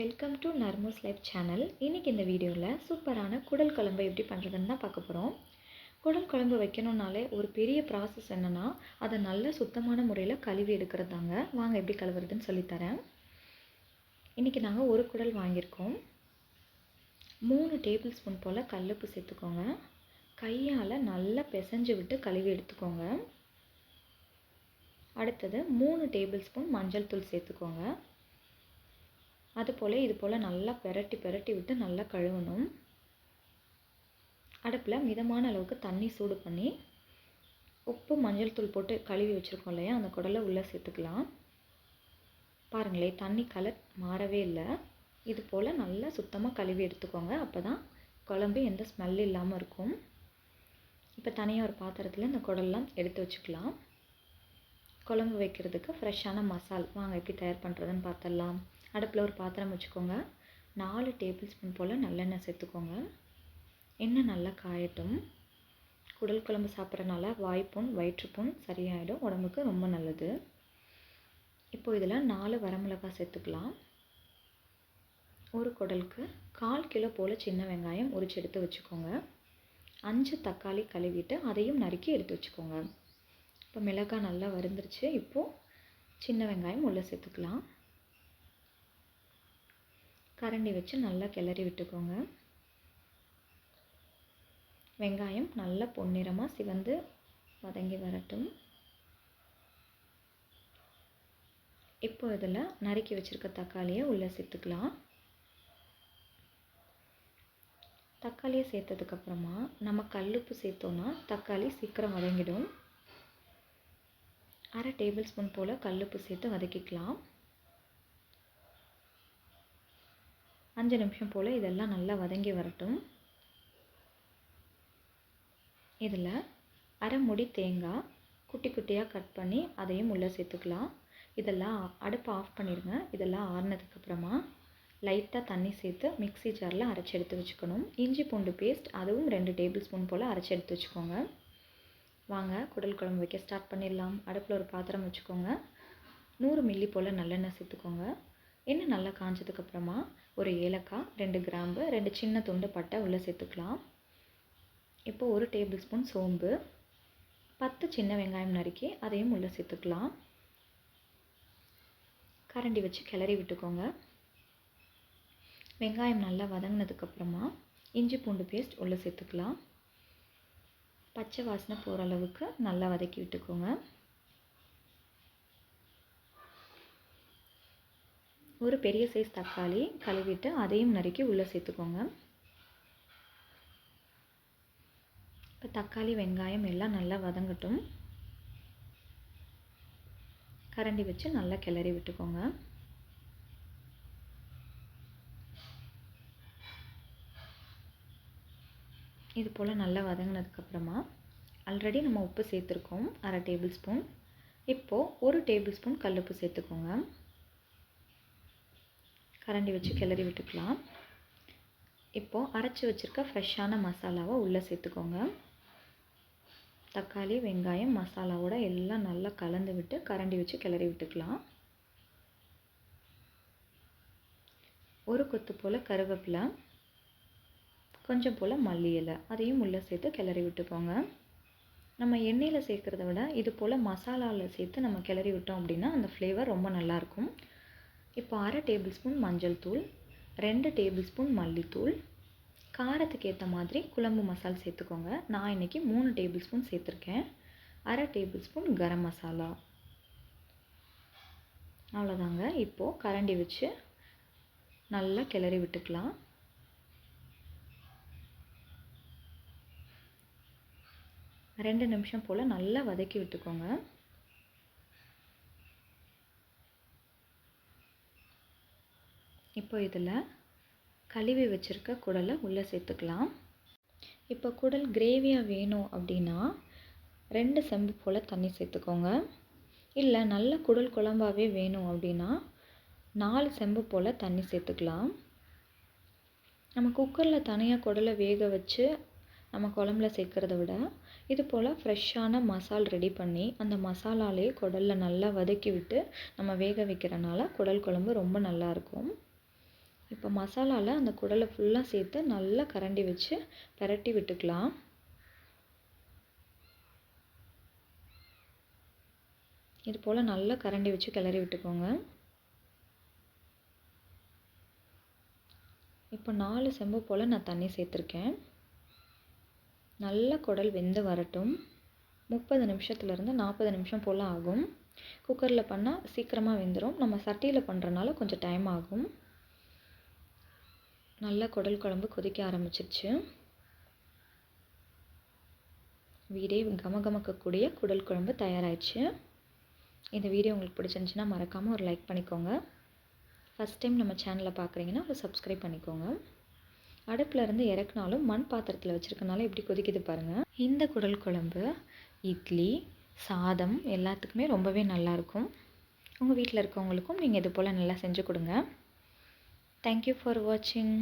Welcome to நர்மோஸ் life channel. இன்றைக்கி இந்த வீடியோவில் சூப்பரான குடல் குழம்பு எப்படி பண்ணுறதுன்னு தான் பார்க்க போகிறோம். குடல் குழம்பு வைக்கணுன்னாலே ஒரு பெரிய ப்ராசஸ் என்னென்னா, அதை நல்ல சுத்தமான முறையில் கழுவி எடுக்கிறது தாங்க. வாங்க எப்படி கழுவுறதுன்னு சொல்லித்தரேன். இன்றைக்கி நாங்கள் ஒரு குடல் வாங்கியிருக்கோம். 3 டேபிள் ஸ்பூன் போல் கல்லுப்பு சேர்த்துக்கோங்க. கையால் நல்லா பிசைஞ்சு விட்டு கழுவி எடுத்துக்கோங்க. அடுத்தது 3 டேபிள் ஸ்பூன் மஞ்சள் தூள் சேர்த்துக்கோங்க. அதுபோல் இது போல் நல்லா பெரட்டி விட்டு நல்லா கழுவணும். அடுப்பில் மிதமான அளவுக்கு தண்ணி சூடு பண்ணி உப்பு மஞ்சள் தூள் போட்டு கழுவி வச்சுருக்கோம் இல்லையா, அந்த குடலை உள்ளே சேர்த்துக்கலாம். பாருங்களேன், தண்ணி கலர் மாறவே இல்லை. இது போல் நல்லா சுத்தமாக கழுவி எடுத்துக்கோங்க. அப்போ தான் குழம்பு எந்த ஸ்மெல் இல்லாமல் இருக்கும். இப்போ தனியாக ஒரு பாத்திரத்தில் இந்த குடல்லாம் எடுத்து வச்சுக்கலாம். குழம்பு வைக்கிறதுக்கு ஃப்ரெஷ்ஷான மசால் வாங்க எப்படி தயார் பண்ணுறதுன்னு பார்த்துடலாம். அடுப்பில் ஒரு பாத்திரம் வச்சுக்கோங்க. 4 டேபிள் ஸ்பூன் போல் நல்லெண்ணெய் சேர்த்துக்கோங்க. எண்ணெய் நல்லா காயட்டும். குடல் குழம்பு சாப்பிட்றனால வாய்ப்புண் வயிற்றுப்புண் சரியாயிடும், உடம்புக்கு ரொம்ப நல்லது. இப்போ இதில் 4 வரமிளகாய் சேர்த்துக்கலாம். ஒரு குடலுக்கு 1/4 கிலோ போல் சின்ன வெங்காயம் உரிச்சு எடுத்து வச்சுக்கோங்க. 5 தக்காளி கழுவிட்டு அதையும் நறுக்கி எடுத்து வச்சுக்கோங்க. இப்போ மிளகாய் நல்லா வறுந்துருச்சு. இப்போது சின்ன வெங்காயம் உள்ளே சேர்த்துக்கலாம். கரண்டி வச்சு நல்லா கிளறி விட்டுக்கோங்க. வெங்காயம் நல்லா பொன்னிறமாக சிவந்து வதங்கி வரட்டும். இப்போ இதில் நறுக்கி வச்சுருக்க தக்காளியை உள்ளே சேர்த்துக்கலாம். தக்காளியை சேர்த்ததுக்கப்புறமா நம்ம கல்லுப்பு சேர்த்தோன்னா தக்காளி சீக்கிரம் வதங்கிடும். 1/2 டேபிள் ஸ்பூன் போல் கல்லுப்பு சேர்த்து வதக்கிக்கலாம். 5 நிமிஷம் போல் இதெல்லாம் நல்லா வதங்கி வரட்டும். இதில் 1/2 மூடி தேங்காய் குட்டி குட்டியாக கட் பண்ணி அதையும் உள்ளே சேர்த்துக்கலாம். இதெல்லாம் அடுப்பை ஆஃப் பண்ணிடுங்க. இதெல்லாம் ஆறுனதுக்கப்புறமா லைட்டாக தண்ணி சேர்த்து மிக்ஸி ஜாரில் அரைச்சி எடுத்து வச்சுக்கணும். இஞ்சி பூண்டு பேஸ்ட் அதுவும் 2 டேபிள் ஸ்பூன் போல் அரைச்சி எடுத்து வச்சுக்கோங்க. வாங்க குடல் குழம்பு வைக்க ஸ்டார்ட் பண்ணிடலாம். அடுப்பில் ஒரு பாத்திரம் வச்சுக்கோங்க. 100 மில்லி போல் நல்லெண்ணெய் சேர்த்துக்கோங்க. எண்ணெய் நல்லா காஞ்சதுக்கப்புறமா ஒரு ஏலக்காய், 2 கிராம்பு, 2 சின்ன துண்டு பட்டை உள்ளே சேர்த்துக்கலாம். இப்போ 1 டேபிள் ஸ்பூன் சோம்பு, 10 சின்ன வெங்காயம் நறுக்கி அதையும் உள்ளே சேர்த்துக்கலாம். கரண்டி வச்சு கிளறி விட்டுக்கோங்க. வெங்காயம் நல்லா வதங்கினதுக்கப்புறமா இஞ்சி பூண்டு பேஸ்ட் உள்ளே சேர்த்துக்கலாம். பச்சை வாசனை போகிற அளவுக்கு நல்லா வதக்கி விட்டுக்கோங்க. ஒரு பெரிய சைஸ் தக்காளி கழுவிட்டு அதையும் நறுக்கி உள்ளே சேர்த்துக்கோங்க. இப்போ தக்காளி வெங்காயம் எல்லாம் நல்லா வதங்கட்டும். கரண்டி வச்சு நல்லா கிளறி விட்டுக்கோங்க. இது போல் நல்லா வதங்கினதுக்கப்புறமா ஆல்ரெடி நம்ம உப்பு சேர்த்துருக்கோம் 1/2 டேபிள் ஸ்பூன். இப்போது 1 டேபிள் ஸ்பூன் கல்லுப்பு சேர்த்துக்கோங்க. கரண்டி வச்சு கிளறி விட்டுக்கலாம். இப்போது அரைச்சி வச்சுருக்க ஃப்ரெஷ்ஷான மசாலாவை உள்ளே சேர்த்துக்கோங்க. தக்காளி வெங்காயம் மசாலாவோட எல்லாம் நல்லா கலந்து விட்டு கரண்டி வச்சு கிளறி விட்டுக்கலாம். ஒரு கொத்து போல் கருவேப்பிலை, கொஞ்சம் போல் மல்லி இலை அதையும் உள்ளே சேர்த்து கிளறி விட்டுக்கோங்க. நம்ம எண்ணெயில் சேர்க்குறத விட இது போல் மசாலாவில் சேர்த்து நம்ம கிளறி விட்டோம் அப்படின்னா அந்த ஃப்ளேவர் ரொம்ப நல்லாயிருக்கும். இப்போ 1/2 டேபிள் ஸ்பூன் மஞ்சள் தூள், 2 டேபிள் ஸ்பூன் மல்லித்தூள், காரத்துக்கு ஏற்ற மாதிரி குழம்பு மசாலா சேர்த்துக்கோங்க. நான் இன்றைக்கி 3 டேபிள் ஸ்பூன் சேர்த்துருக்கேன். 1/2 டேபிள் ஸ்பூன் கரம் மசாலா. அவ்வளோதாங்க. இப்போது கரண்டி வச்சு நல்லா கிளறி விட்டுக்கலாம். ரெண்டு நிமிஷம் போல் நல்லா வதக்கி விட்டுக்கோங்க. இப்போ இதில் கழுவி வச்சுருக்க குடலை உள்ளே சேர்த்துக்கலாம். இப்போ குடல் கிரேவியாக வேணும் அப்படின்னா 2 செம்பு போல் தண்ணி சேர்த்துக்கோங்க. இல்லை நல்ல குடல் குழம்பாகவே வேணும் அப்படின்னா 4 செம்பு போல் தண்ணி சேர்த்துக்கலாம். நம்ம குக்கரில் தனியாக குடலை வேக வச்சு நம்ம குழம்புல சேர்க்குறத விட இது போல் ஃப்ரெஷ்ஷான மசால் ரெடி பண்ணி அந்த மசாலாலே குடலில் நல்லா வதக்கி விட்டு நம்ம வேக வைக்கிறனால குடல் குழம்பு ரொம்ப நல்லாயிருக்கும். இப்போ மசாலாவில் அந்த குடலை ஃபுல்லாக சேர்த்து நல்லா கரண்டி வச்சு பிரட்டி விட்டுக்கலாம். இது போல் நல்லா கரண்டி வச்சு கிளறி விட்டுக்கோங்க. இப்போ 4 செம்பு போல் நான் தண்ணி சேர்த்துருக்கேன். நல்லா குடல் வெந்து வரட்டும். 30 நிமிஷத்துலேருந்து 40 நிமிஷம் போல் ஆகும். குக்கரில் பண்ணால் சீக்கிரமாக வெந்துடும். நம்ம சட்டியில் பண்ணுறனால கொஞ்சம் டைம் ஆகும். நல்லா குடல் குழம்பு கொதிக்க ஆரம்பிச்சிருச்சு. வீடே கமகமக்கக்கூடிய குடல் குழம்பு தயாராகிடுச்சு. இந்த வீடியோ உங்களுக்கு பிடிச்சிருந்துச்சுன்னா மறக்காமல் ஒரு லைக் பண்ணிக்கோங்க. ஃபஸ்ட் டைம் நம்ம சேனலை பார்க்குறீங்கன்னா ஒரு சப்ஸ்கிரைப் பண்ணிக்கோங்க. அடுப்பில் இருந்து இறக்குனாலும் மண் பாத்திரத்தில் வச்சுருக்கனால எப்படி கொதிக்குது பாருங்கள். இந்த குடல் குழம்பு இட்லி, சாதம் எல்லாத்துக்குமே ரொம்பவே நல்லாயிருக்கும். உங்கள் வீட்டில் இருக்கவங்களுக்கும் நீங்கள் இது போல் நல்லா செஞ்சு கொடுங்க. தேங்க்யூ ஃபார் வாட்சிங்.